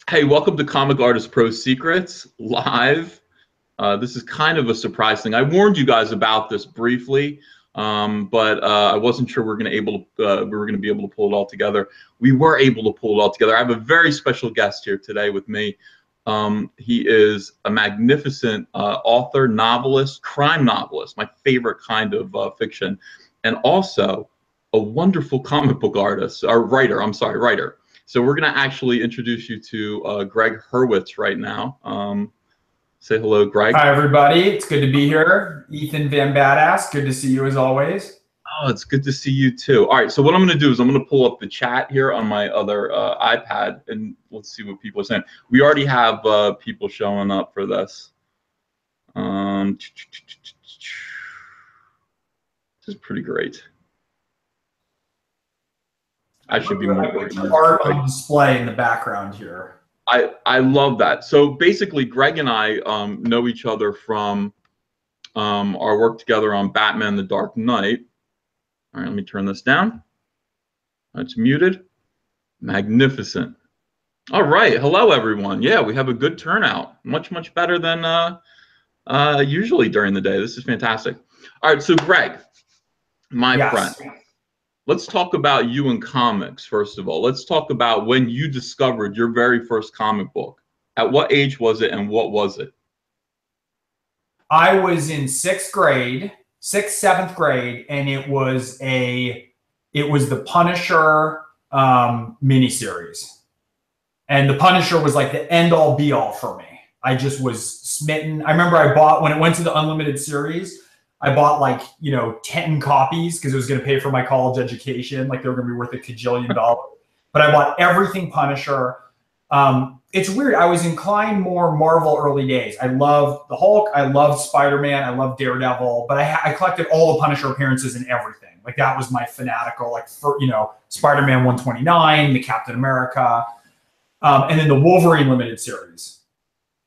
Hey, welcome to Comic Artist Pro Secrets Live. This is kind of a surprise thing. I warned you guys about this briefly, but I wasn't sure we were going to be able to pull it all together. We were able to pull it all together. I have a very special guest here today with me. He is a magnificent author, novelist, crime novelist, my favorite kind of fiction, and also a wonderful comic book artist, or writer. I'm sorry, writer. So we're going to actually introduce you to Gregg Hurwitz right now. Say hello, Gregg. Hi, everybody. It's good to be here. Ethan Van Badass, good to see you as always. Oh, it's good to see you too. All right, so what I'm going to do is I'm going to pull up the chat here on my other iPad, and let's see what people are saying. We already have people showing up for this. This is pretty great. I should be more art on display in the background here. I love that. So basically, Gregg and I know each other from our work together on Batman: The Dark Knight. All right, let me turn this down. It's muted. Magnificent. All right, hello everyone. Yeah, we have a good turnout. Much better than usually during the day. This is fantastic. All right, so Gregg, my friend. Let's talk about you in comics, first of all. Let's talk about when you discovered your very first comic book. At what age was it, and what was it? I was in sixth, seventh grade, and it was the Punisher miniseries. And the Punisher was like the end-all be-all for me. I just was smitten. I remember I bought, when it went to the Unlimited series, I bought like, 10 copies because it was going to pay for my college education. Like they were going to be worth $1 kajillion. But I bought everything Punisher. It's weird. I was inclined more Marvel early days. I loved the Hulk. I loved Spider-Man. I loved Daredevil. But I collected all the Punisher appearances and everything. Like that was my fanatical, like, Spider-Man 129, the Captain America, and then the Wolverine limited series.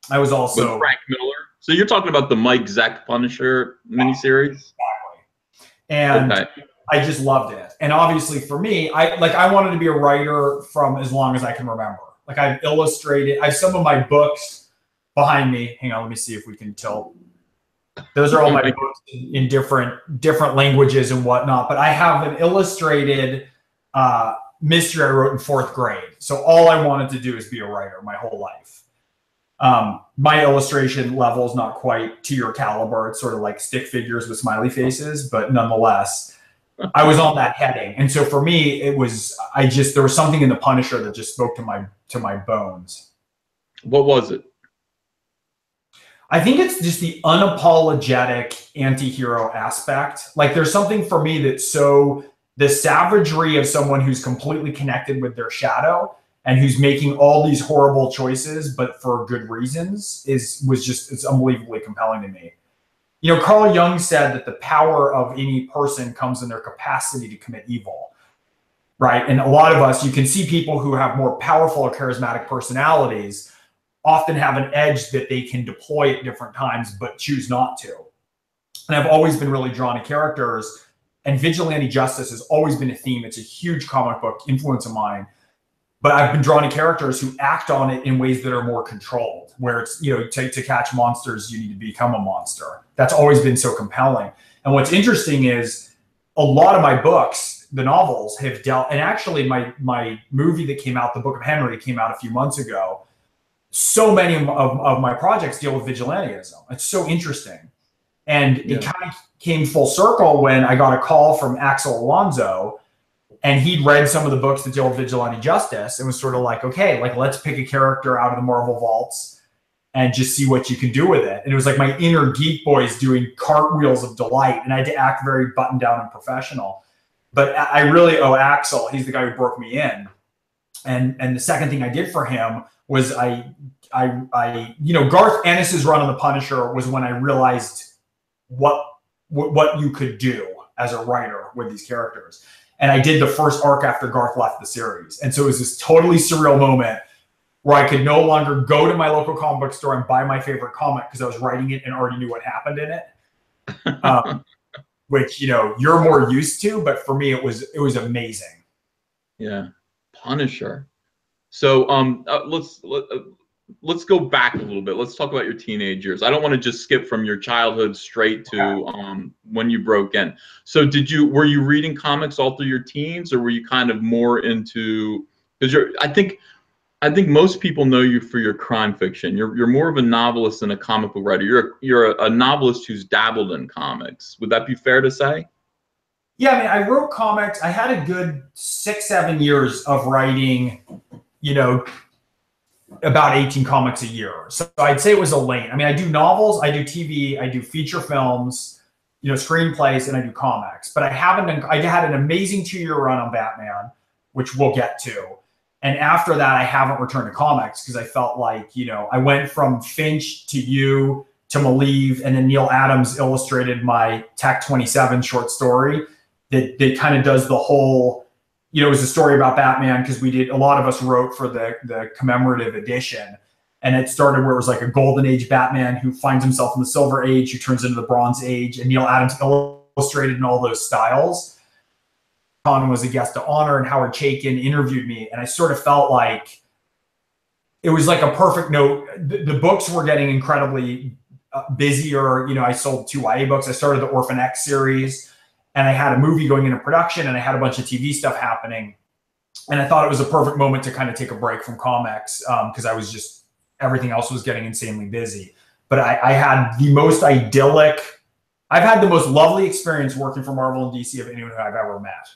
I was also... With Frank Miller. So you're talking about the Mike Zeck Punisher miniseries? Exactly. And I just loved it. And obviously for me, I wanted to be a writer from as long as I can remember. Like I've illustrated, I have some of my books behind me. Hang on, let me see if we can tilt. Those are all my books in different languages and whatnot. But I have an illustrated mystery I wrote in 4th grade. So all I wanted to do is be a writer my whole life. My illustration level is not quite to your caliber. It's sort of like stick figures with smiley faces, but nonetheless, I was on that heading. And so for me, it was, there was something in the Punisher that just spoke to my bones. What was it? I think it's just the unapologetic anti-hero aspect. Like there's something for me that's the savagery of someone who's completely connected with their shadow and who's making all these horrible choices, but for good reasons, it's unbelievably compelling to me. Carl Jung said that the power of any person comes in their capacity to commit evil, right? And a lot of us, you can see people who have more powerful or charismatic personalities often have an edge that they can deploy at different times, but choose not to. And I've always been really drawn to characters, and vigilante justice has always been a theme. It's a huge comic book influence of mine. But I've been drawn to characters who act on it in ways that are more controlled, where it's, to catch monsters, you need to become a monster. That's always been so compelling. And what's interesting is a lot of my books, the novels, have dealt, and actually my movie that came out, The Book of Henry, came out a few months ago. So many of my projects deal with vigilantism. It's so interesting. And it kind of came full circle when I got a call from Axel Alonso, and he'd read some of the books that deal with vigilante justice and was sort of like, okay, like let's pick a character out of the Marvel vaults and just see what you can do with it. And it was like my inner geek boys doing cartwheels of delight, and I had to act very buttoned down and professional. But I really owe Axel. He's the guy who broke me in. And the second thing I did for him was Garth Ennis's run on the Punisher was when I realized what you could do as a writer with these characters. And I did the first arc after Garth left the series. And so it was this totally surreal moment where I could no longer go to my local comic book store and buy my favorite comic because I was writing it and already knew what happened in it, which, you're more used to. But for me, it was amazing. Yeah. Punisher. So let's go back a little bit. Let's talk about your teenage years. I don't want to just skip from your childhood straight to when you broke in. So were you reading comics all through your teens, or were you kind of more into, because I think most people know you for your crime fiction. You're more of a novelist than a comic book writer. You're a novelist who's dabbled in comics. Would that be fair to say? Yeah, I mean, I wrote comics. I had a good 6-7 years of writing, you know, about 18 comics a year. So I'd say it was a lane. I mean, I do novels, I do TV, I do feature films, you know, screenplays, and I do comics. But I had an amazing 2-year run on Batman, which we'll get to. And after that, I haven't returned to comics because I felt like, you know, I went from Finch to you to Malieve, and then Neil Adams illustrated my Tech 27 short story that kind of does the whole, you know, it was a story about Batman because a lot of us wrote for the commemorative edition. And it started where it was like a golden age Batman who finds himself in the silver age, who turns into the bronze age, and Neil Adams illustrated in all those styles. Con was a guest of honor, and Howard Chaykin interviewed me. And I sort of felt like it was like a perfect note. The books were getting incredibly busier. You know, I sold 2 YA books. I started the Orphan X series. And I had a movie going into production, and I had a bunch of TV stuff happening. And I thought it was a perfect moment to kind of take a break from comics because I was just, everything else was getting insanely busy. But I had the most idyllic, I've had the most lovely experience working for Marvel and DC of anyone who I've ever met.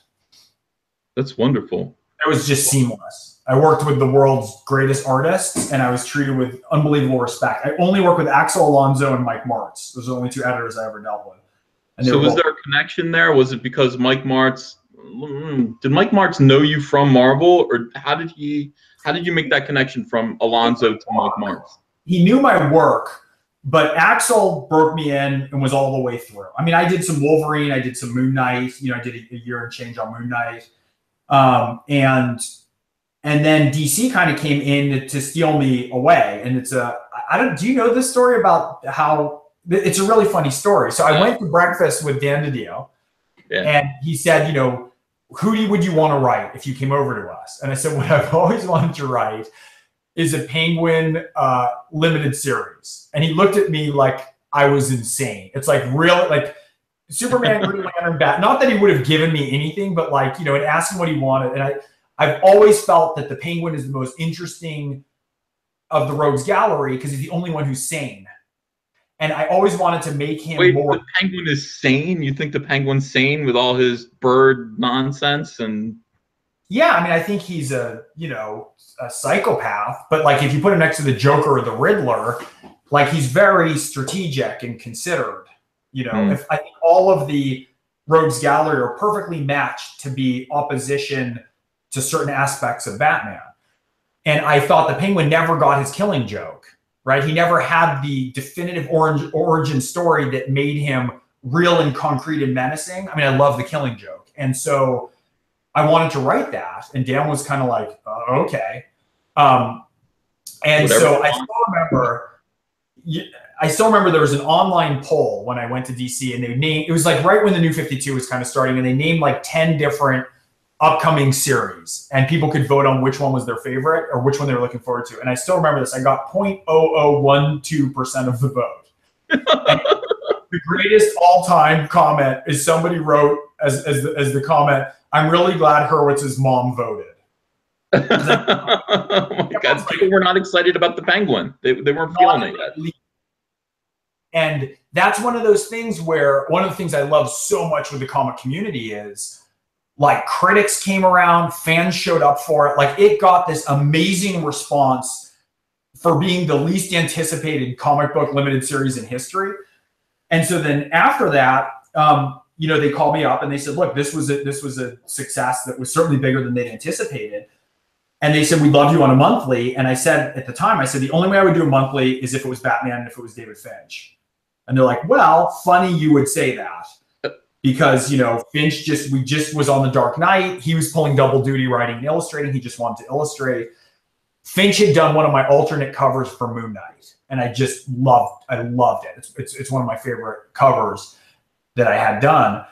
That's wonderful. It was just seamless. I worked with the world's greatest artists, and I was treated with unbelievable respect. I only worked with Axel Alonso and Mike Martz. Those are the only 2 editors I ever dealt with. So was there a connection there? Was it because Mike Martz, did Mike Martz know you from Marvel, or how did you make that connection from Alonso to Mike Martz? He knew my work, but Axel broke me in and was all the way through. I mean, I did some Wolverine, I did some Moon Knight, you know, I did a year and change on Moon Knight. And then DC kind of came in to steal me away. And do you know this story about how, it's a really funny story. So I went to breakfast with Dan DiDio, and he said, you know, who would you want to write if you came over to us? And I said, what I've always wanted to write is a Penguin limited series. And he looked at me like I was insane. It's like real, like Superman, Green Lantern, Bat. Not that he would have given me anything, but like, you know, and asked him what he wanted. And I've always felt that the Penguin is the most interesting of the Rogues Gallery because he's the only one who's sane. And I always wanted to make him more. The Penguin is sane? You think the Penguin's sane with all his bird nonsense? And yeah, I mean, I think he's a psychopath. But like, if you put him next to the Joker or the Riddler, like he's very strategic and considered. You know, if I think all of the Rogues Gallery are perfectly matched to be opposition to certain aspects of Batman. And I thought the Penguin never got his Killing Joke. Right? He never had the definitive origin story that made him real and concrete and menacing. I mean, I love the Killing Joke. And so I wanted to write that. And Dan was kind of like, okay. And whatever. So I still remember there was an online poll when I went to DC, and it was like right when the New 52 was kind of starting, and they named like 10 different upcoming series, and people could vote on which one was their favorite or which one they were looking forward to. And I still remember this. I got 0.0012% of the vote. The greatest all-time comment is somebody wrote as the comment, "I'm really glad Hurwitz's mom voted." Oh my God! People were not excited about the Penguin. They weren't feeling it yet. And that's one of those things where one of the things I love so much with the comic community is, like, critics came around, fans showed up for it. Like, it got this amazing response for being the least anticipated comic book limited series in history. And so then after that, you know, they called me up and they said, look, this was a success that was certainly bigger than they'd anticipated. And they said, we'd love you on a monthly. And I said, at the time, I said, the only way I would do a monthly is if it was Batman and if it was David Finch. And they're like, well, funny you would say that. Because, you know, Finch we just was on The Dark Knight. He was pulling double duty writing and illustrating. He just wanted to illustrate. Finch had done one of my alternate covers for Moon Knight. And I loved it. It's one of my favorite covers that I had done.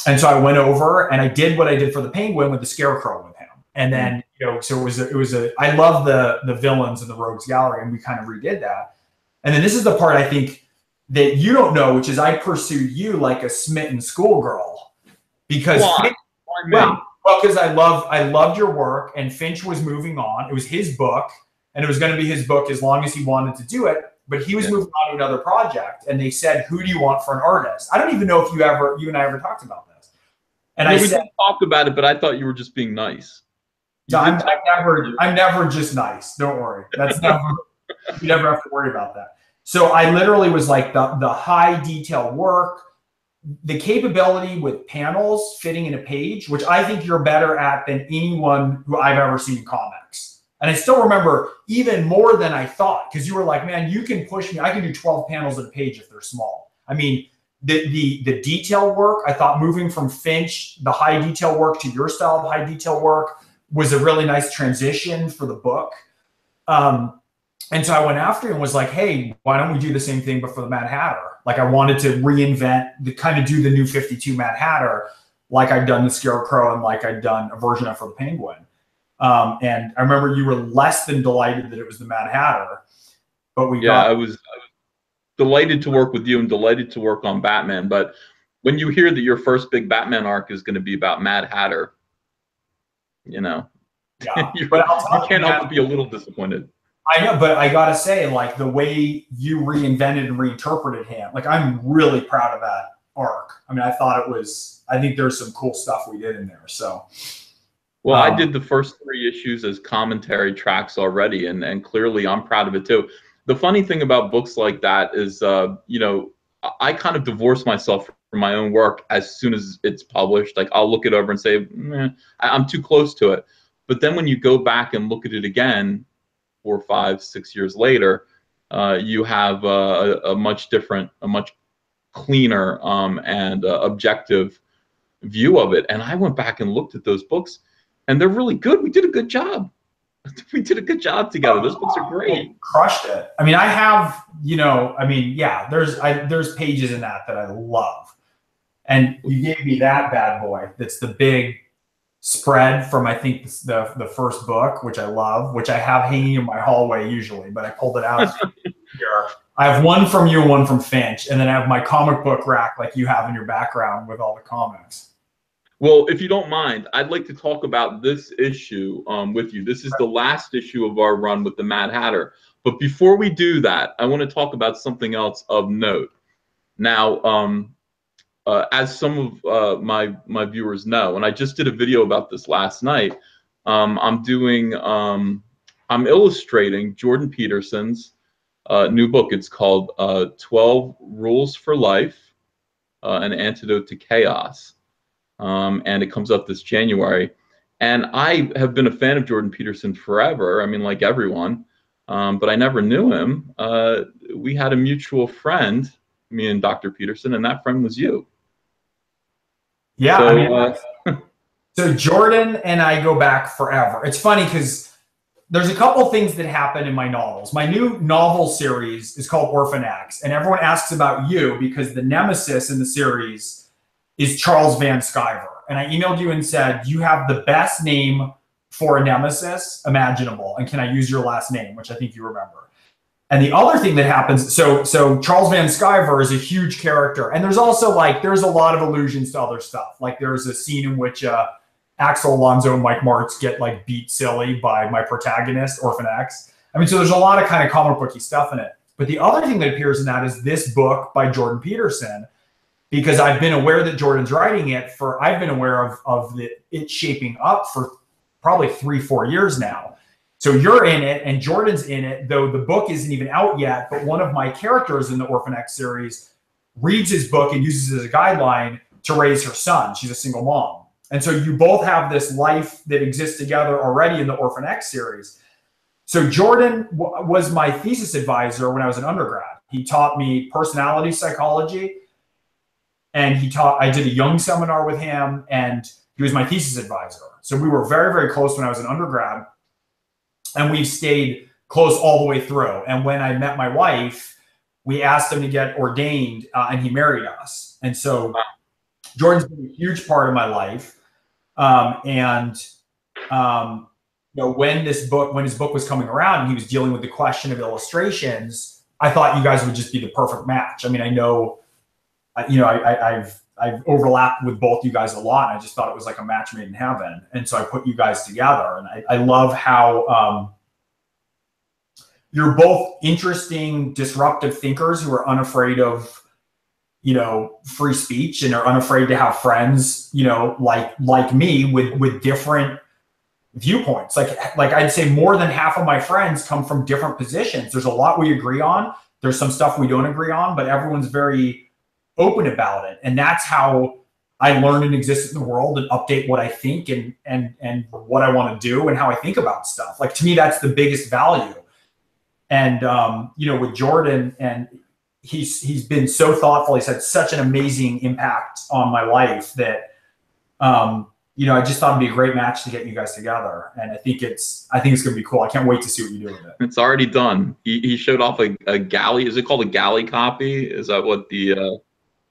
And so I went over and I did what I did for the Penguin with the Scarecrow with him. And then you know, so I love the villains in the Rogues Gallery, and we kind of redid that. And then this is the part I think that you don't know, which is I pursued you like a smitten schoolgirl because Why? Well, because I loved your work, and Finch was moving on. It was his book, and it was going to be his book as long as he wanted to do it. But he was moving on to another project, and they said, "Who do you want for an artist?" I don't even know if you and I ever talked about this. And we didn't talk about it, but I thought you were just being nice. I'm never just nice. Don't worry. That's never. You never have to worry about that. So I literally was like the high detail work, the capability with panels fitting in a page, which I think you're better at than anyone who I've ever seen in comics. And I still remember even more than I thought, because you were like, man, you can push me. I can do 12 panels in a page if they're small. I mean, the detail work, I thought moving from Finch, the high detail work, to your style of high detail work was a really nice transition for the book. And so I went after you and was like, hey, why don't we do the same thing but for the Mad Hatter? Like I wanted to reinvent, kind of do the new 52 Mad Hatter, like I'd done the Scarecrow and like I'd done a version of for the Penguin. And I remember you were less than delighted that it was the Mad Hatter, but I was delighted to work with you and delighted to work on Batman. But when you hear that your first big Batman arc is going to be about Mad Hatter, you know, you can't help but be a little disappointed. I know, but I gotta say, like the way you reinvented and reinterpreted him, like I'm really proud of that arc. I mean, I think there's some cool stuff we did in there. So, well, I did the first 3 issues as commentary tracks already, and clearly I'm proud of it too. The funny thing about books like that is, you know, I kind of divorce myself from my own work as soon as it's published. Like I'll look it over and say, I'm too close to it. But then when you go back and look at it again, 4, 5, 6 years later, you have a much different, a much cleaner and objective view of it. And I went back and looked at those books, and they're really good. We did a good job. We did a good job together. Those books are great. We crushed it. I mean, I have, you know, I mean, yeah, there's pages in that I love. And you gave me that bad boy. That's the big spread from, I think, the first book, which I love, which I have hanging in my hallway usually, but I pulled it out here. I have one from you and one from Finch, and then I have my comic book rack like you have in your background with all the comics. Well, if you don't mind, I'd like to talk about this issue with you. This is the last issue of our run with the Mad Hatter. But before we do that, I want to talk about something else of note. Now, as some of my viewers know, and I just did a video about this last night, I'm illustrating Jordan Peterson's new book. It's called 12 Rules for Life, An Antidote to Chaos. And it comes up this January. And I have been a fan of Jordan Peterson forever. I mean, like everyone, but I never knew him. We had a mutual friend, me and Dr. Peterson, and that friend was you. Yeah, so, I mean, so Jordan and I go back forever. It's funny because there's a couple things that happen in my novels. My new novel series is called Orphan X, and everyone asks about you because the nemesis in the series is Charles Van Sciver. And I emailed you and said, you have the best name for a nemesis imaginable, and can I use your last name, which I think you remember. And the other thing that happens, so Charles Van Sciver is a huge character. And there's also there's a lot of allusions to other stuff. Like there's a scene in which Axel Alonso and Mike Martz get beat silly by my protagonist, Orphan X. I mean, so there's a lot of kind of comic booky stuff in it. But the other thing that appears in that is this book by Jordan Peterson, because I've been aware that Jordan's writing it I've been aware of it shaping up for probably 3-4 years now. So you're in it and Jordan's in it, though the book isn't even out yet. But one of my characters in the Orphan X series reads his book and uses it as a guideline to raise her son. She's a single mom. And so you both have this life that exists together already in the Orphan X series. So Jordan was my thesis advisor when I was an undergrad. He taught me personality psychology, and I did a Jung seminar with him, and he was my thesis advisor. So we were very, very close when I was an undergrad. And we've stayed close all the way through. And when I met my wife, we asked him to get ordained, and he married us. And so Jordan's been a huge part of my life. when his book was coming around and he was dealing with the question of illustrations, I thought you guys would just be the perfect match. I mean, I know, I've overlapped with both you guys a lot, and I just thought it was like a match made in heaven. And so I put you guys together, and I love how you're both interesting, disruptive thinkers who are unafraid of, free speech and are unafraid to have friends, like me with different viewpoints. Like I'd say more than half of my friends come from different positions. There's a lot we agree on. There's some stuff we don't agree on, but everyone's very open about it. And that's how I learn and exist in the world and update what I think and what I want to do and how I think about stuff. Like, to me, that's the biggest value. And, with Jordan, and he's been so thoughtful. He's had such an amazing impact on my life that, I just thought it'd be a great match to get you guys together. And I think it's going to be cool. I can't wait to see what you do with it. It's already done. He showed off a galley. Is it called a galley copy? Is that what the,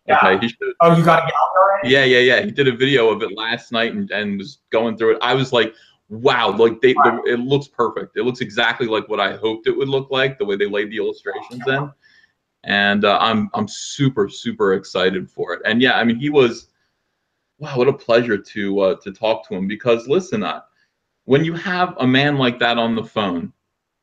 yeah. Okay. Oh, you got a galley already? Yeah. He did a video of it last night and was going through it. I was like, wow, like it looks perfect. It looks exactly like what I hoped it would look like, the way they laid the illustrations in. And I'm super, super excited for it. And yeah, I mean, he was, wow, what a pleasure to talk to him, because listen, when you have a man like that on the phone,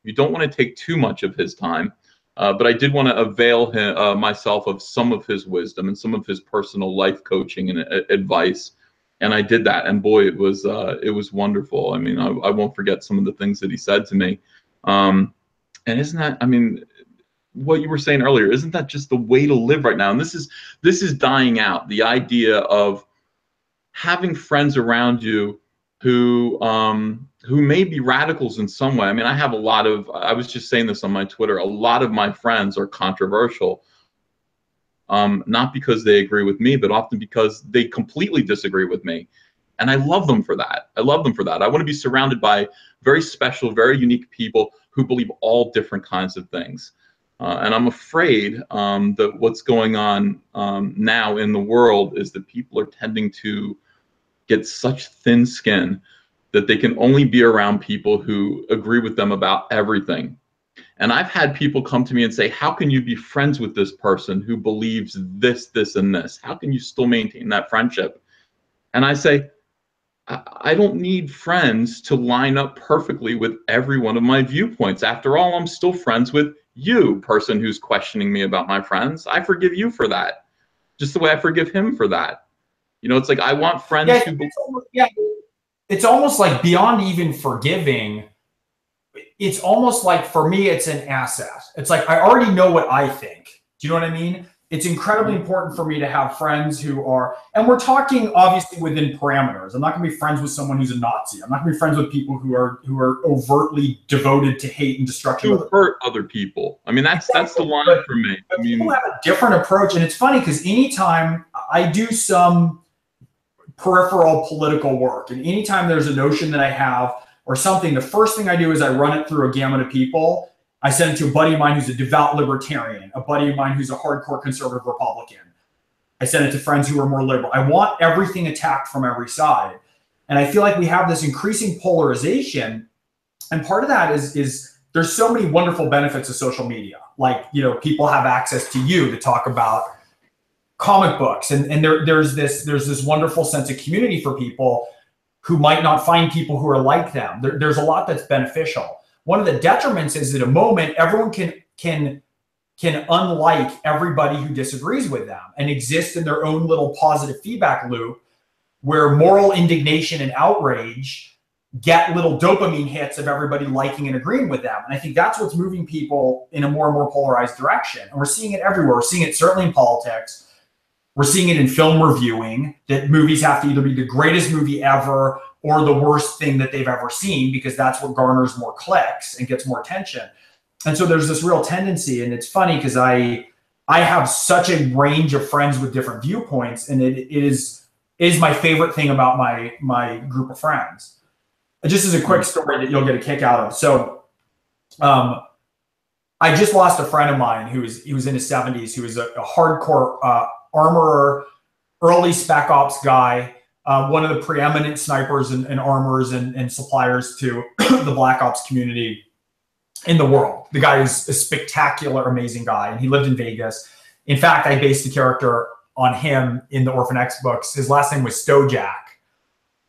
you don't want to take too much of his time. But I did want to avail myself of some of his wisdom and some of his personal life coaching and advice. And I did that. And boy, it was wonderful. I mean, I won't forget some of the things that he said to me. And isn't that, I mean, what you were saying earlier, isn't that just the way to live right now? And this is dying out. The idea of having friends around you who may be radicals in some way. I mean, I was just saying this on my Twitter, a lot of my friends are controversial, not because they agree with me, but often because they completely disagree with me. And I love them for that. I want to be surrounded by very special, very unique people who believe all different kinds of things. And I'm afraid that what's going on now in the world is that people are tending to get such thin skin that they can only be around people who agree with them about everything. And I've had people come to me and say, how can you be friends with this person who believes this, this, and this? How can you still maintain that friendship? And I say, I don't need friends to line up perfectly with every one of my viewpoints. After all, I'm still friends with you, person who's questioning me about my friends. I forgive you for that, just the way I forgive him for that. It's like I want friends who. It's almost like beyond even forgiving. It's almost like, for me, it's an asset. It's like I already know what I think. Do you know what I mean? It's incredibly important for me to have friends who are, and we're talking obviously within parameters. I'm not going to be friends with someone who's a Nazi. I'm not going to be friends with people who are overtly devoted to hate and destruction. To hurt other people. I mean, that's the line for me. I mean, people have a different approach, and it's funny because anytime I do some peripheral political work, and anytime there's a notion that I have or something, the first thing I do is I run it through a gamut of people. I send it to a buddy of mine who's a devout libertarian, a buddy of mine who's a hardcore conservative Republican. I send it to friends who are more liberal. I want everything attacked from every side. And I feel like we have this increasing polarization. And part of that is there's so many wonderful benefits of social media. Like, people have access to you to talk about comic books. And there's this wonderful sense of community for people who might not find people who are like them. There's a lot that's beneficial. One of the detriments is at a moment, everyone can unlike everybody who disagrees with them and exist in their own little positive feedback loop where moral indignation and outrage get little dopamine hits of everybody liking and agreeing with them. And I think that's what's moving people in a more and more polarized direction. And we're seeing it everywhere. We're seeing it certainly in politics. We're seeing it in film reviewing, that movies have to either be the greatest movie ever or the worst thing that they've ever seen, because that's what garners more clicks and gets more attention. And so there's this real tendency, and it's funny because I have such a range of friends with different viewpoints, and it is my favorite thing about my group of friends. Just as a quick story that you'll get a kick out of. So I just lost a friend of mine he was in his 70s, who was a hardcore armorer, early spec ops guy, one of the preeminent snipers and armorers and suppliers to the Black Ops community in the world. The guy is a spectacular, amazing guy, and he lived in Vegas. In fact, I based the character on him in the Orphan X books. His last name was Stojak,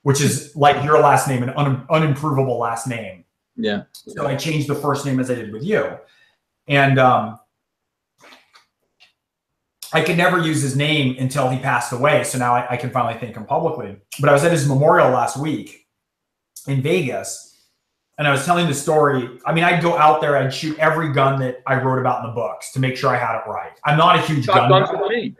which is like your last name, an unimprovable last name. Yeah. So I changed the first name as I did with you. And I could never use his name until he passed away. So now I can finally thank him publicly. But I was at his memorial last week in Vegas, and I was telling the story. I mean, I'd go out there, I'd shoot every gun that I wrote about in the books to make sure I had it right. I'm not a huge gun guy.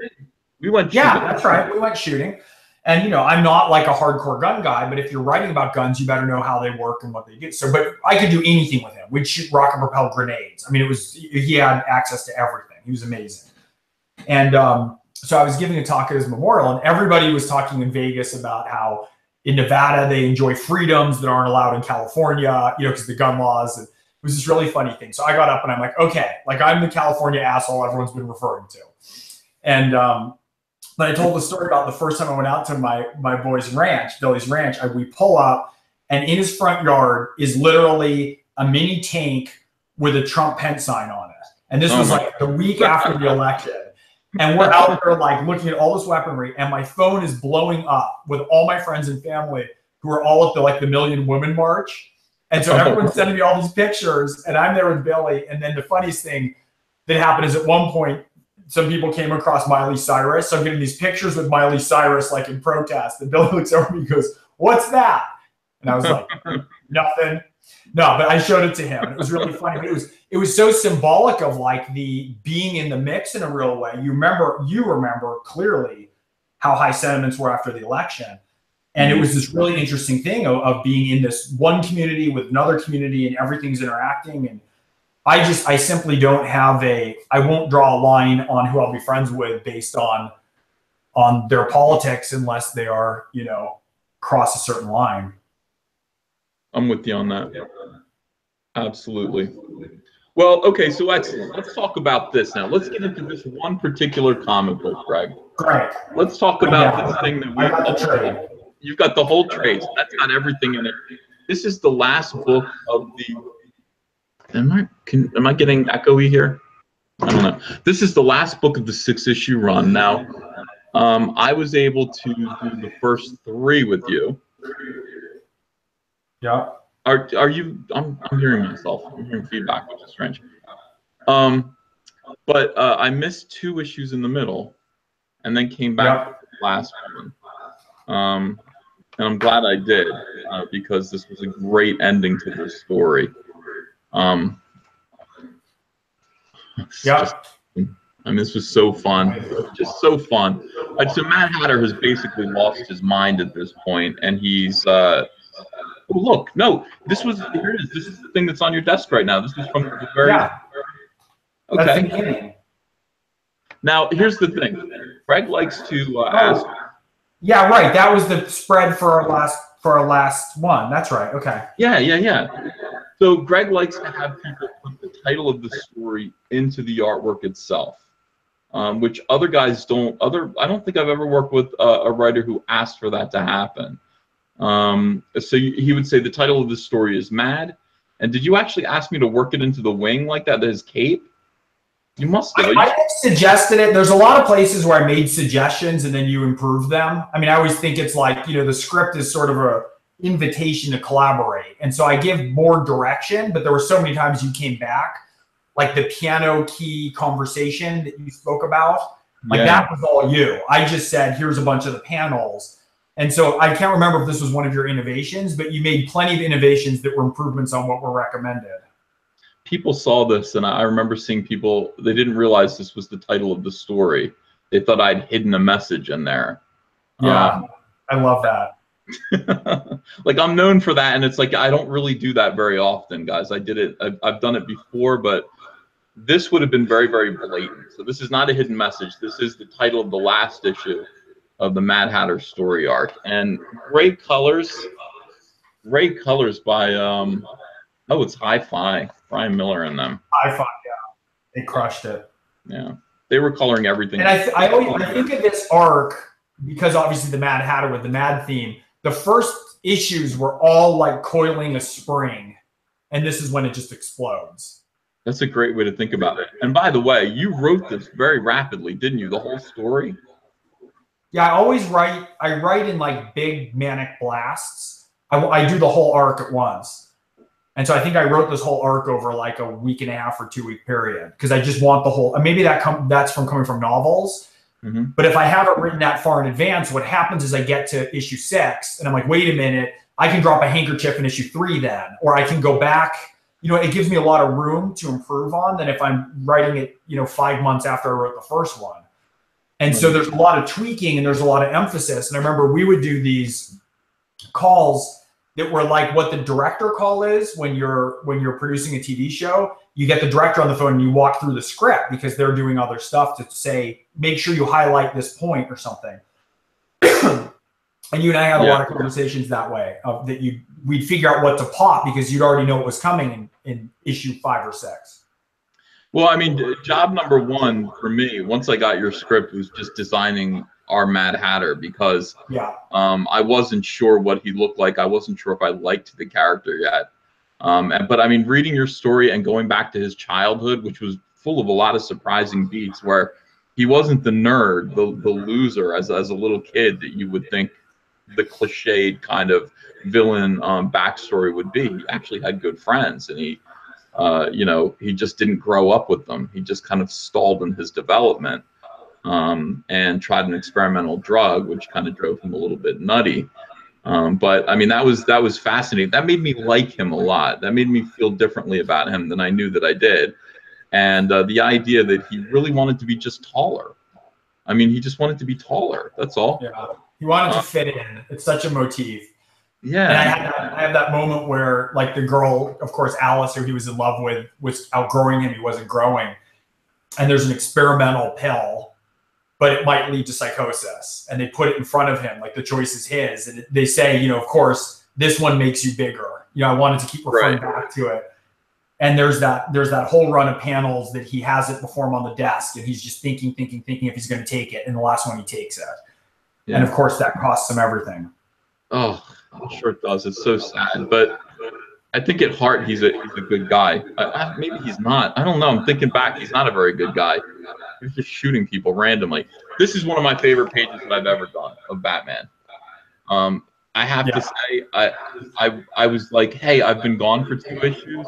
We went shooting. Yeah, that's right. We went shooting. And, you know, I'm not like a hardcore gun guy, but if you're writing about guns, you better know how they work and what they do. So, but I could do anything with him. We'd shoot rocket propelled grenades. I mean, he had access to everything. He was amazing. And so I was giving a talk at his memorial, and everybody was talking in Vegas about how in Nevada they enjoy freedoms that aren't allowed in California, you know, because the gun laws. And it was this really funny thing. So I got up and I'm like, okay, like I'm the California asshole everyone's been referring to. And but I told the story about the first time I went out to my boy's ranch, Billy's ranch. We pull up, and in his front yard is literally a mini tank with a Trump Pence sign on it. And this was like the week after the election. And we're out there like looking at all this weaponry, and my phone is blowing up with all my friends and family who are all at the Million Women March. And so everyone's sending me all these pictures, and I'm there with Billy. And then the funniest thing that happened is at one point, some people came across Miley Cyrus. So I'm getting these pictures with Miley Cyrus, like in protest. And Billy looks over at me and goes, "What's that?" And I was like, "Nothing." No, but I showed it to him. And it was really funny. But it was so symbolic of like the being in the mix in a real way. You remember clearly how high sentiments were after the election. And it was this really interesting thing of being in this one community with another community, and everything's interacting. And I simply don't have I won't draw a line on who I'll be friends with based on their politics unless they are, you know, cross a certain line. I'm with you on that. Absolutely. Well, okay, so excellent. Let's talk about this now. Let's get into this one particular comic book, Greg. Great. Let's talk about this thing that you've got the whole trade. So that's got everything in it. This is the last book of the. Am I getting echoey here? I don't know. This is the last book of the 6-issue run. Now, I was able to do the first 3 with you. Yeah. Are you? I'm hearing myself. I'm hearing feedback, which is strange. But I missed 2 issues in the middle, and then came back to the last one. And I'm glad I did because this was a great ending to the story. This was so fun, just so fun. So Mad Hatter has basically lost his mind at this point, and he's. Oh, look, no, here it is. This is the thing that's on your desk right now. This is from the very. Yeah. Okay. Now here's the thing. Greg likes to ask. Yeah, right. That was the spread for our last one. That's right. Okay. Yeah. So Greg likes to have people put the title of the story into the artwork itself, which other guys don't. I don't think I've ever worked with a writer who asked for that to happen. So he would say the title of the story is Mad. And did you actually ask me to work it into the wing like that, his cape? You must have. I suggested it. There's a lot of places where I made suggestions and then you improve them. I mean, I always think it's like, you know, the script is sort of a invitation to collaborate. And so I give more direction, but there were so many times you came back, like the piano key conversation that you spoke about, like that was all you. I just said, here's a bunch of the panels. And so I can't remember if this was one of your innovations, but you made plenty of innovations that were improvements on what were recommended. People saw this, and I remember seeing people, they didn't realize this was the title of the story. They thought I'd hidden a message in there. Yeah, I love that. Like, I'm known for that, and it's like, I don't really do that very often, guys. I did it, I've done it before, but this would have been very, very blatant. So this is not a hidden message. This is the title of the last issue of the Mad Hatter story arc, and great colors by it's Hi-Fi, Brian Miller in them. Hi-Fi, yeah, they crushed it. Yeah, they were coloring everything. And I think of this arc because obviously the Mad Hatter with the Mad theme. The first issues were all like coiling a spring, and this is when it just explodes. That's a great way to think about it. And by the way, you wrote this very rapidly, didn't you? The whole story? Yeah, I always write. I write in like big manic blasts. I do the whole arc at once. And so I think I wrote this whole arc over like a week and a half or 2 week period because I just want the whole. Maybe that's from coming from novels. Mm-hmm. But if I haven't written that far in advance, what happens is I get to issue 6 and I'm like, wait a minute, I can drop a handkerchief in issue 3 then, or I can go back. You know, it gives me a lot of room to improve on than if I'm writing it, 5 months after I wrote the first one. And so there's a lot of tweaking and there's a lot of emphasis. And I remember we would do these calls that were like what the director call is when you're producing a TV show. You get the director on the phone and you walk through the script because they're doing other stuff to say, make sure you highlight this point or something. And you and I had a lot of conversations that way we'd figure out what to pop because you'd already know what was coming in issue 5 or 6. Well, I mean, job number 1 for me, once I got your script, was just designing our Mad Hatter because I wasn't sure what he looked like. I wasn't sure if I liked the character yet. But I mean, reading your story and going back to his childhood, which was full of a lot of surprising beats where he wasn't the nerd, the loser as a little kid that you would think the cliched kind of villain backstory would be. He actually had good friends, and he just didn't grow up with them. He just kind of stalled in his development and tried an experimental drug, which kind of drove him a little bit nutty. But I mean, that was fascinating. That made me like him a lot. That made me feel differently about him than I knew that I did. And the idea that he really wanted to be just taller. I mean, he just wanted to be taller. That's all. Yeah. He wanted to fit in. It's such a motif. Yeah. And I have that moment where, like, the girl, of course, Alice, who he was in love with, was outgrowing him. He wasn't growing. And there's an experimental pill, but it might lead to psychosis. And they put it in front of him, like the choice is his. And they say, of course, this one makes you bigger. I wanted to keep referring back to it. And there's that whole run of panels that he has it before him on the desk, and he's just thinking if he's going to take it. And the last one, he takes it. Yeah. And of course, that costs him everything. Oh, I'm sure it does. It's so sad, but I think at heart he's a good guy. Maybe he's not. I don't know. I'm thinking back. He's not a very good guy. He's just shooting people randomly. This is one of my favorite pages that I've ever done of Batman. I have to say, I was like, hey, I've been gone for 2 issues.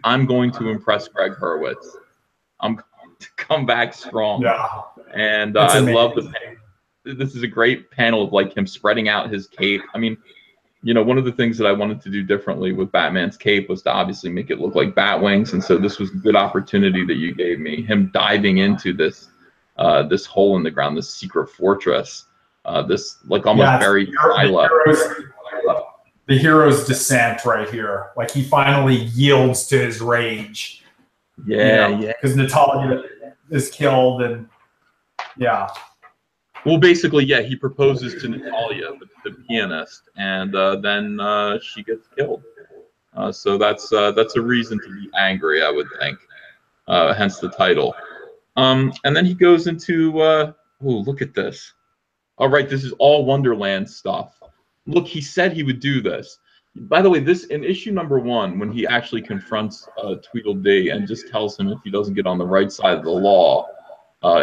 I'm going to impress Gregg Hurwitz. I'm going to come back strong. Yeah. And I love the panel. This is a great panel of like him spreading out his cape. I mean, one of the things that I wanted to do differently with Batman's cape was to obviously make it look like bat wings. And so this was a good opportunity that you gave me, him diving into this this hole in the ground, this secret fortress, this like almost buried island. The hero's descent right here. Like he finally yields to his rage. Yeah. Because Natalia is killed and Well, basically, he proposes to Natalia, the pianist, and then she gets killed. So that's a reason to be angry, I would think. Hence the title. And then he goes into, look at this. All right, this is all Wonderland stuff. Look, he said he would do this. By the way, this in issue number 1, when he actually confronts Tweedledee and just tells him if he doesn't get on the right side of the law,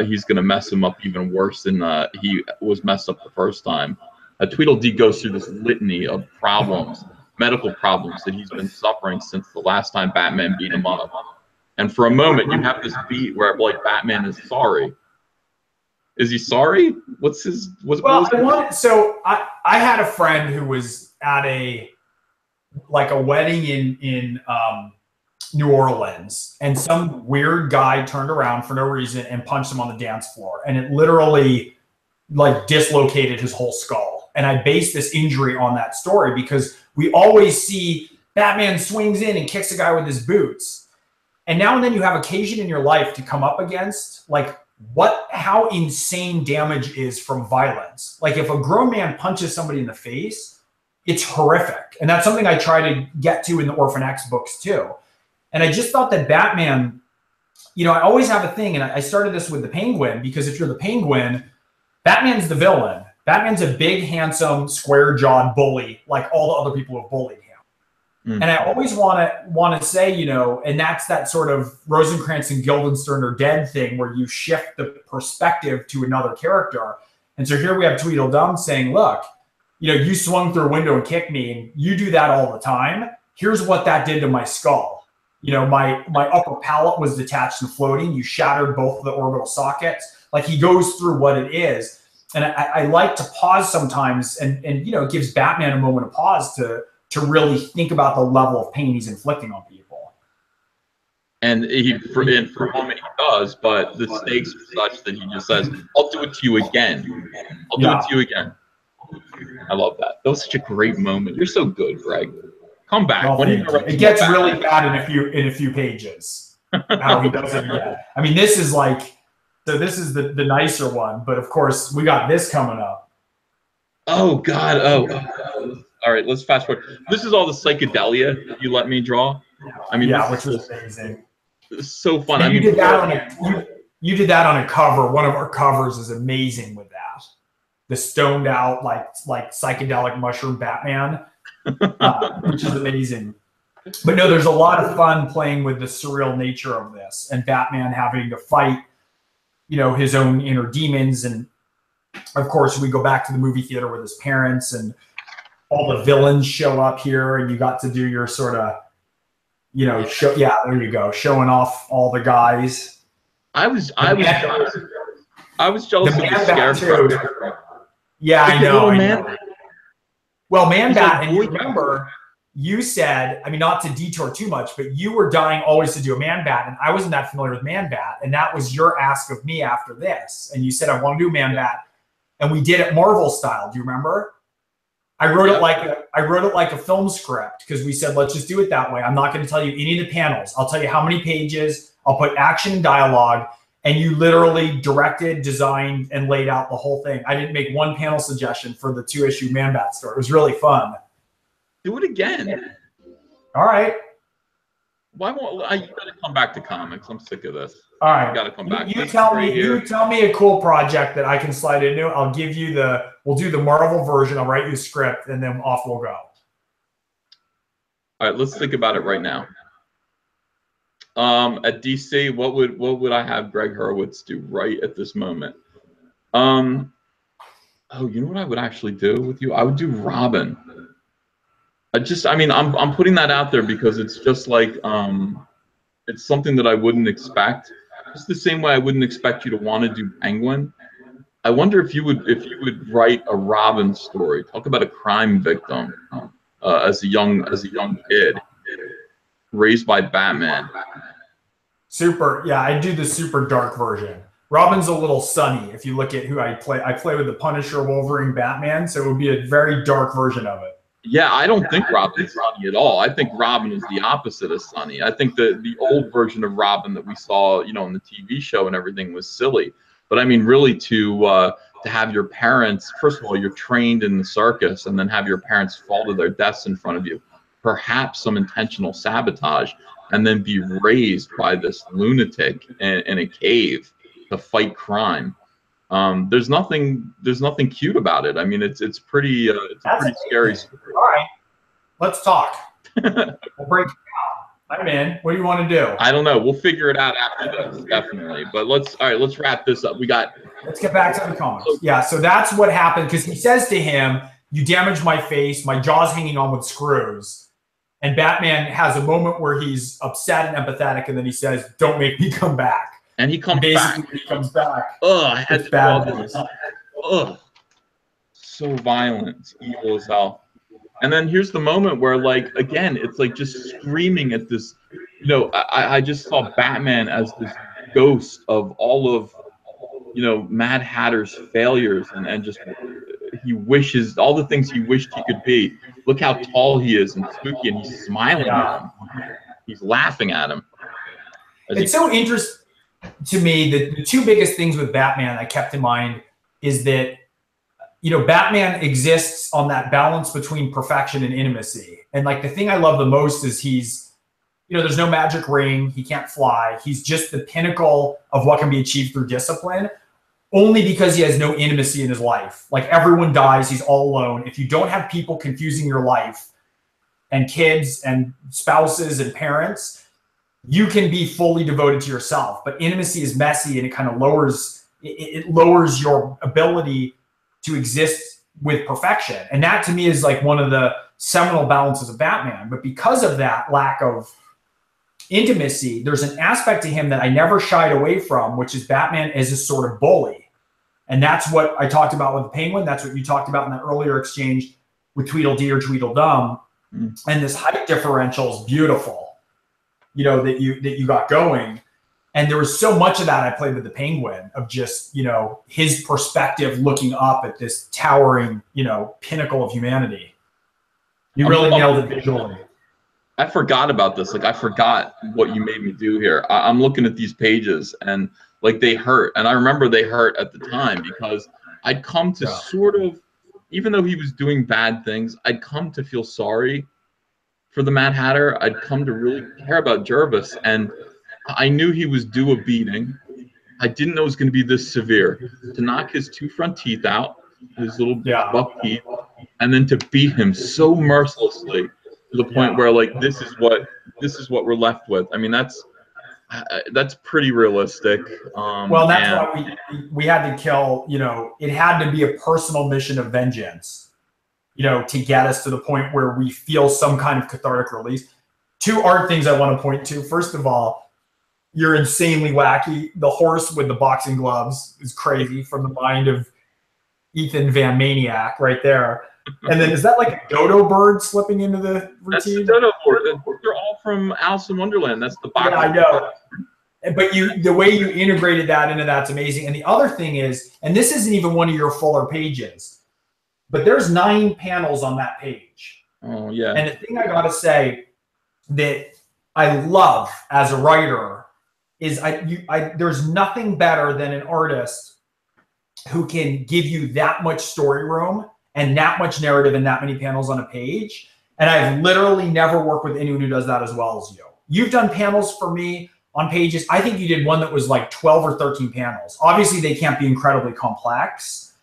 he's going to mess him up even worse than he was messed up the first time. Tweedledee goes through this litany of problems, medical problems that he's been suffering since the last time Batman beat him up. And for a moment, you have this beat where like Batman is sorry. Is he sorry? So I had a friend who was at a wedding in New Orleans, and some weird guy turned around for no reason and punched him on the dance floor, and it literally like dislocated his whole skull. And I based this injury on that story because we always see Batman swings in and kicks a guy with his boots, and now and then you have occasion in your life to come up against like how insane damage is from violence. Like if a grown man punches somebody in the face, it's horrific. And that's something I try to get to in the Orphan X books too. And I just thought that Batman, I always have a thing, and I started this with the Penguin, because if you're the Penguin, Batman's the villain. Batman's a big, handsome, square-jawed bully, like all the other people who have bullied him. And I always want to say, you know, and that's that sort of Rosencrantz and Guildenstern are dead thing where you shift the perspective to another character. And so here we have Tweedledum saying, look, you know, you swung through a window and kicked me, and you do that all the time. Here's what that did to my skull. You know, my upper palate was detached and floating. You shattered both of the orbital sockets. Like, he goes through what it is. And I like to pause sometimes, and you know, it gives Batman a moment of pause to really think about the level of pain he's inflicting on people. And for a moment he does, but the stakes are such that he just says, I'll do it to you again. I'll do it to you again. I love that. That was such a great moment. You're so good, Greg. Come back. Well, it gets really bad in a few pages. How he does it again. I mean, this is like, so this is the nicer one, but of course we got this coming up. Oh God. Oh. All right, let's fast forward. This is all the psychedelia you let me draw. I mean, yeah, which was amazing. It's so fun. And I mean, you did that on a cover. One of our covers is amazing with that. The stoned out, like psychedelic mushroom Batman, which is amazing. But no, there's a lot of fun playing with the surreal nature of this, and Batman having to fight, you know, his own inner demons. And of course, we go back to the movie theater with his parents, and all the villains show up here, and you got to do your sort of, you know, show. Yeah, there you go, showing off all the guys. I was jealous of the Scarecrow. Yeah, I know. Well, Man-Bat, and you remember, you said, I mean, not to detour too much, but you were dying always to do a Man-Bat, and I wasn't that familiar with Man-Bat, and that was your ask of me after this. And you said, I want to do Man-Bat, and we did it Marvel style. Do you remember? I wrote it like a film script, because we said, let's just do it that way. I'm not going to tell you any of the panels. I'll tell you how many pages. I'll put action and dialogue, and you literally directed, designed, and laid out the whole thing. I didn't make one panel suggestion for the 2-issue Man-Bat story. It was really fun. Do it again. All right. Why won't you gotta come back to comics? I'm sick of this. All right. You gotta come back. You tell me a cool project that I can slide into. I'll give you we'll do the Marvel version. I'll write you a script, and then off we'll go. All right, let's think about it right now. At DC, what would I have Gregg Hurwitz do right at this moment? Oh, you know what I would actually do with you? I would do Robin. I mean, I'm putting that out there because it's just like it's something that I wouldn't expect. Just the same way I wouldn't expect you to want to do Penguin. I wonder if you would write a Robin story. Talk about a crime victim as a young kid, raised by Batman. Super, yeah, I do the super dark version. Robin's a little sunny. If you look at who I play with the Punisher, Wolverine, Batman, so it would be a very dark version of it. Yeah, I don't think Robin's sunny at all. I think Robin is the opposite of sunny. I think the old version of Robin that we saw, you know, in the TV show and everything was silly. But I mean, really, to have your parents, first of all, you're trained in the circus, and then have your parents fall to their deaths in front of you, perhaps some intentional sabotage, and then be raised by this lunatic in a cave to fight crime. There's nothing cute about it. I mean, it's a pretty scary story. All right, let's talk. We'll break it down. I'm in. What do you want to do? I don't know. We'll figure it out after this, definitely. But let's wrap this up. Let's get back to the comics. Yeah, so that's what happened, because he says to him, "You damaged my face. My jaw's hanging on with screws." And Batman has a moment where he's upset and empathetic, and then he says, "Don't make me come back." And he comes back. He comes back. Ugh, I had to bad news. Ugh, so violent, it's evil as hell. And then here's the moment where, like, again, it's like just screaming at this. You know, I just saw Batman as this ghost of all of, you know, Mad Hatter's failures, and just he wishes all the things he wished he could be. Look how tall he is and spooky, and he's smiling at him. He's laughing at him. It's so interesting to me that the two biggest things with Batman I kept in mind is that, you know, Batman exists on that balance between perfection and intimacy. And like the thing I love the most is he's, you know, there's no magic ring. He can't fly. He's just the pinnacle of what can be achieved through discipline. only because he has no intimacy in his life. Like everyone dies, he's all alone. If you don't have people confusing your life and kids and spouses and parents, you can be fully devoted to yourself. But intimacy is messy and it kind of lowers, it lowers your ability to exist with perfection. And that to me is like one of the seminal balances of Batman. But because of that lack of intimacy, there's an aspect to him that I never shied away from, which is Batman as a sort of bully. And that's what I talked about with the Penguin. That's what you talked about in that earlier exchange with Tweedledee or Tweedledum. And this height differential is beautiful, you know, that you got going. And there was so much of that I played with the Penguin, of just, you know, his perspective looking up at this towering, you know, pinnacle of humanity. You really nailed it visually. I forgot about this. Like, I forgot what you made me do here. I'm looking at these pages and like they hurt. And I remember they hurt at the time because I'd come to sort of, even though he was doing bad things, I'd come to feel sorry for the Mad Hatter. I'd come to really care about Jervis, and I knew he was due a beating. I didn't know it was going to be this severe. To knock his 2 front teeth out, his little buck teeth, and then to beat him so mercilessly to the point where, like, this is what we're left with. I mean, that's pretty realistic. Well, that's why we had to kill, you know, it had to be a personal mission of vengeance, you know, to get us to the point where we feel some kind of cathartic release. 2 art things I want to point to. First of all, you're insanely wacky. The horse with the boxing gloves is crazy, from the mind of Ethan Van Maniac right there. And then is that like a dodo bird slipping into the routine? That's the dodo bird. They're all from Alice in Wonderland. That's the box. Yeah, I know. But the way you integrated that into that's amazing. And the other thing is, and this isn't even one of your fuller pages, but there's 9 panels on that page. Oh, yeah. And the thing I got to say that I love as a writer is there's nothing better than an artist who can give you that much story room and that much narrative and that many panels on a page. And I've literally never worked with anyone who does that as well as you. You've done panels for me on pages. I think you did one that was like 12 or 13 panels. Obviously, they can't be incredibly complex,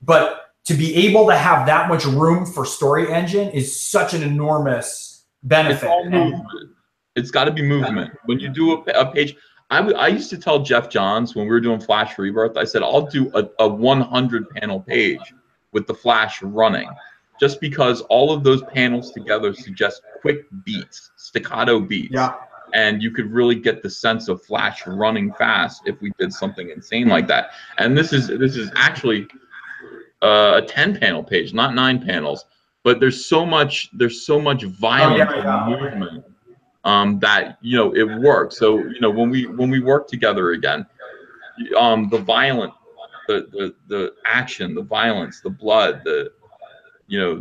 but to be able to have that much room for story engine is such an enormous benefit. It's all movement. It's got to be movement. When you do a page, I used to tell Jeff Johns when we were doing Flash Rebirth, I said, I'll do a 100 panel page with the Flash running, just because all of those panels together suggest quick beats, staccato beats. Yeah. And you could really get the sense of Flash running fast if we did something insane like that. And this is actually a 10 panel page, not 9 panels, but there's so much violence and movement that, you know, it works. So, you know, when we work together again, the violence, the action, the violence, the blood, the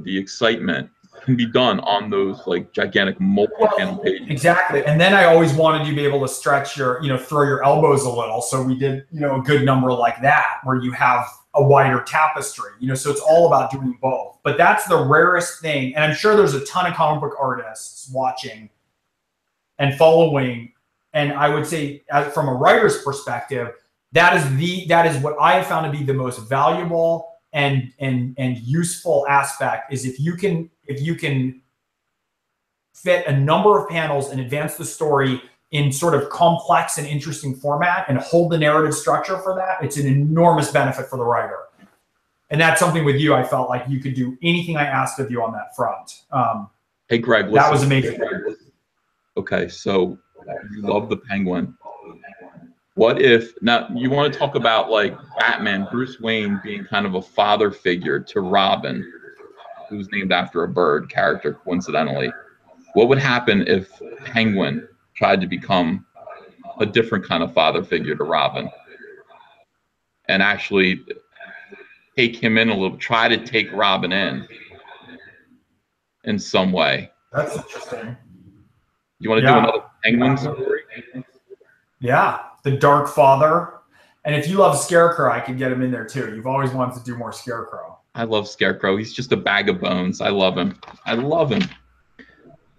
excitement can be done on those like gigantic multi-panel pages. Exactly. And then I always wanted you to be able to stretch your, you know, throw your elbows a little. So we did, you know, a good number like that where you have a wider tapestry, you know, so it's all about doing both. But that's the rarest thing. And I'm sure there's a ton of comic book artists watching and following. And I would say, from a writer's perspective, that is what I have found to be the most valuable and useful aspect, is if you can fit a number of panels and advance the story in sort of complex and interesting format and hold the narrative structure for that, it's an enormous benefit for the writer. And that's something with you, I felt like you could do anything I asked of you on that front. Hey, Greg, listen, that was amazing. Okay, so you love the Penguin. What if, now you want to talk about like Batman, Bruce Wayne being kind of a father figure to Robin, who's named after a bird character, coincidentally. What would happen if Penguin tried to become a different kind of father figure to Robin and actually take him in a little, try to take Robin in some way? That's interesting. You want to do another Penguin story? Yeah, the Dark Father. And if you love Scarecrow, I could get him in there too. You've always wanted to do more Scarecrow. I love Scarecrow. He's just a bag of bones. I love him. I love him.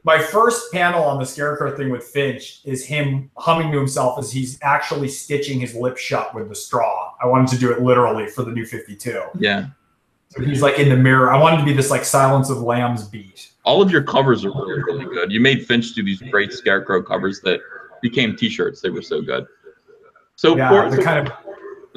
My first panel on the Scarecrow thing with Finch is him humming to himself as he's actually stitching his lips shut with the straw. I wanted to do it literally for the New 52. Yeah. So he's like in the mirror. I wanted to be this like Silence of Lambs beat. All of your covers are really, really good. You made Finch do these great Scarecrow covers that became T-shirts. They were so good. So, Yeah,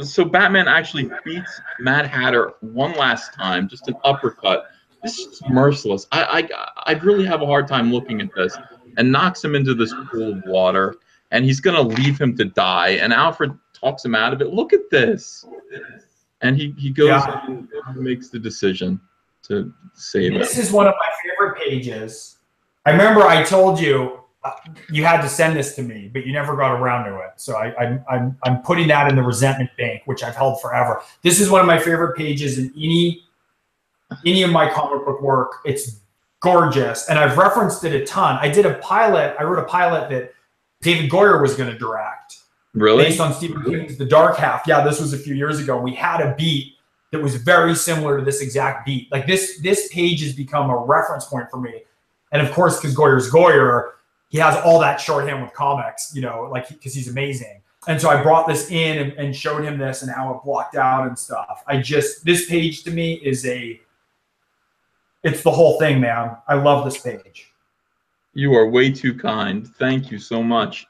so Batman actually beats Mad Hatter one last time, just an uppercut. This is merciless. I really have a hard time looking at this, and knocks him into this pool of water, and he's gonna leave him to die. And Alfred talks him out of it. Look at this, and he goes and makes the decision to save him. This is one of my favorite pages. I remember I told you you had to send this to me, but you never got around to it. So I'm putting that in the resentment bank, which I've held forever. This is one of my favorite pages in any of my comic book work. It's gorgeous, and I've referenced it a ton. I wrote a pilot that David Goyer was going to direct. Really? Based on Stephen King's The Dark Half. Yeah, this was a few years ago. We had a beat that was very similar to this exact beat. Like this page has become a reference point for me. And of course, because Goyer's Goyer, he has all that shorthand with comics, you know, like because he's amazing. And so I brought this in and showed him this and how it blocked out and stuff. This page to me is it's the whole thing, man. I love this page. You are way too kind. Thank you so much.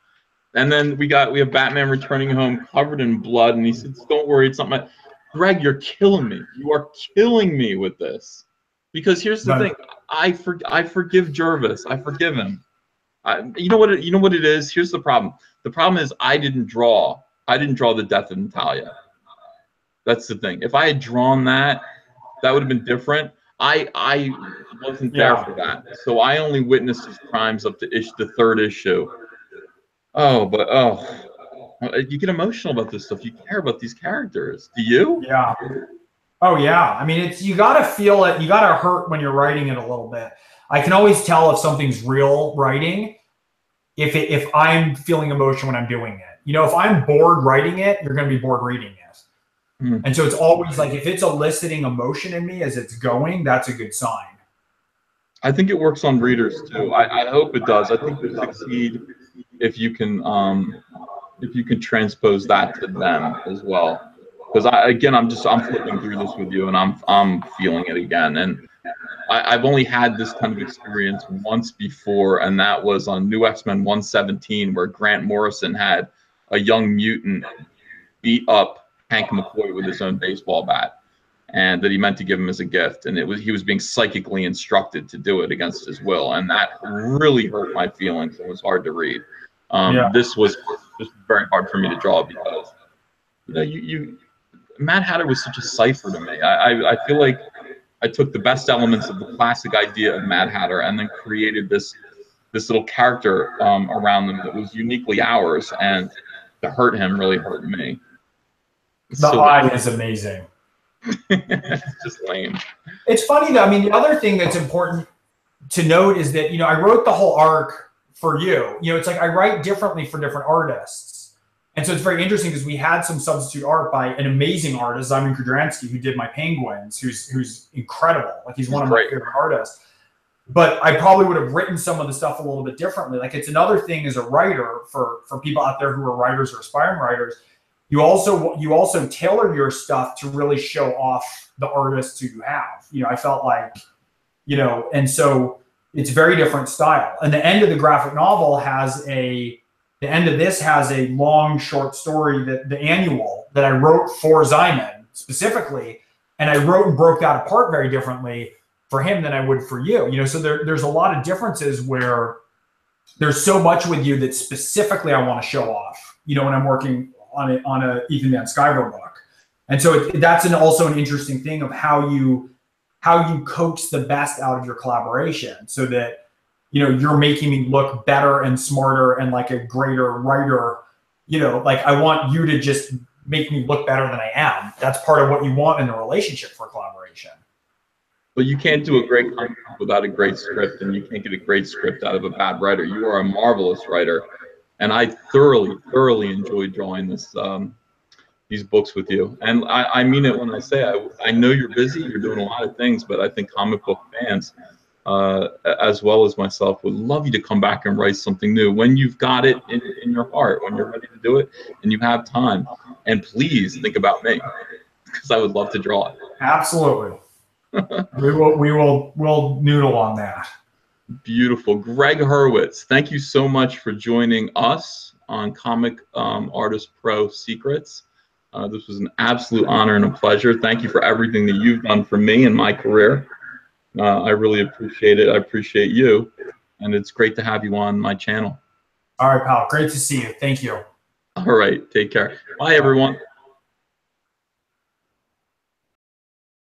And then we have Batman returning home covered in blood, and he says, "Don't worry, it's not my." Greg, you're killing me. You are killing me with this. Because here's the thing, I forgive Jervis. I forgive him. You know what it is. Here's the problem. The problem is I didn't draw the death of Natalia. That's the thing. If I had drawn that, that would have been different. I wasn't there for that, so I only witnessed his crimes up to the third issue. You get emotional about this stuff. You care about these characters. Do you? Yeah. Oh yeah. I mean, you got to feel it. You got to hurt when you're writing it a little bit. I can always tell if something's real writing if I'm feeling emotion when I'm doing it. You know, if I'm bored writing it, you're going to be bored reading it. And so it's always like if it's eliciting emotion in me as it's going, that's a good sign. I think it works on readers too. I hope it does. I think you succeed if you can transpose that to them as well. Because I'm flipping through this with you, and I'm feeling it again. And I've only had this kind of experience once before, and that was on New X-Men 117, where Grant Morrison had a young mutant beat up Hank McCoy with his own baseball bat, and that he meant to give him as a gift, and he was being psychically instructed to do it against his will, and that really hurt my feelings. It was hard to read. This was just very hard for me to draw because Mad Hatter was such a cipher to me. I feel like I took the best elements of the classic idea of Mad Hatter and then created this little character around them that was uniquely ours, and to hurt him really hurt me. The eye is amazing. It's just lame. It's funny though. I mean, the other thing that's important to note is that, I wrote the whole arc for you. It's like I write differently for different artists. And so it's very interesting because we had some substitute art by an amazing artist, Simon Kudransky, who did my Penguins, who's incredible. Like he's one of my favorite artists. But I probably would have written some of the stuff a little bit differently. Like it's another thing as a writer for people out there who are writers or aspiring writers. You also tailor your stuff to really show off the artists who you have. I felt like, and so it's very different style. And the end of the graphic novel the end of this has a long short story the annual that I wrote for Zyman specifically, and I wrote and broke that apart very differently for him than I would for you. So there's a lot of differences where there's so much with you that specifically I want to show off. When I'm working on a Ethan Van Sciver book. And so that's also an interesting thing of how you coax the best out of your collaboration so that, you're making me look better and smarter and like a greater writer. Like I want you to just make me look better than I am. That's part of what you want in a relationship for collaboration. But you can't do a great comic without a great script, and you can't get a great script out of a bad writer. You are a marvelous writer. And I thoroughly enjoyed drawing these books with you. And I mean it when I say I know you're busy, you're doing a lot of things, but I think comic book fans as well as myself, would love you to come back and write something new when you've got it in your heart, when you're ready to do it and you have time. And please think about me, because I would love to draw it. Absolutely. we'll noodle on that. Beautiful. Gregg Hurwitz, thank you so much for joining us on Comic Artist Pro Secrets. This was an absolute honor and a pleasure. Thank you for everything that you've done for me in my career. I really appreciate it. I appreciate you. And it's great to have you on my channel. All right, pal. Great to see you. Thank you. All right. Take care. Bye, everyone.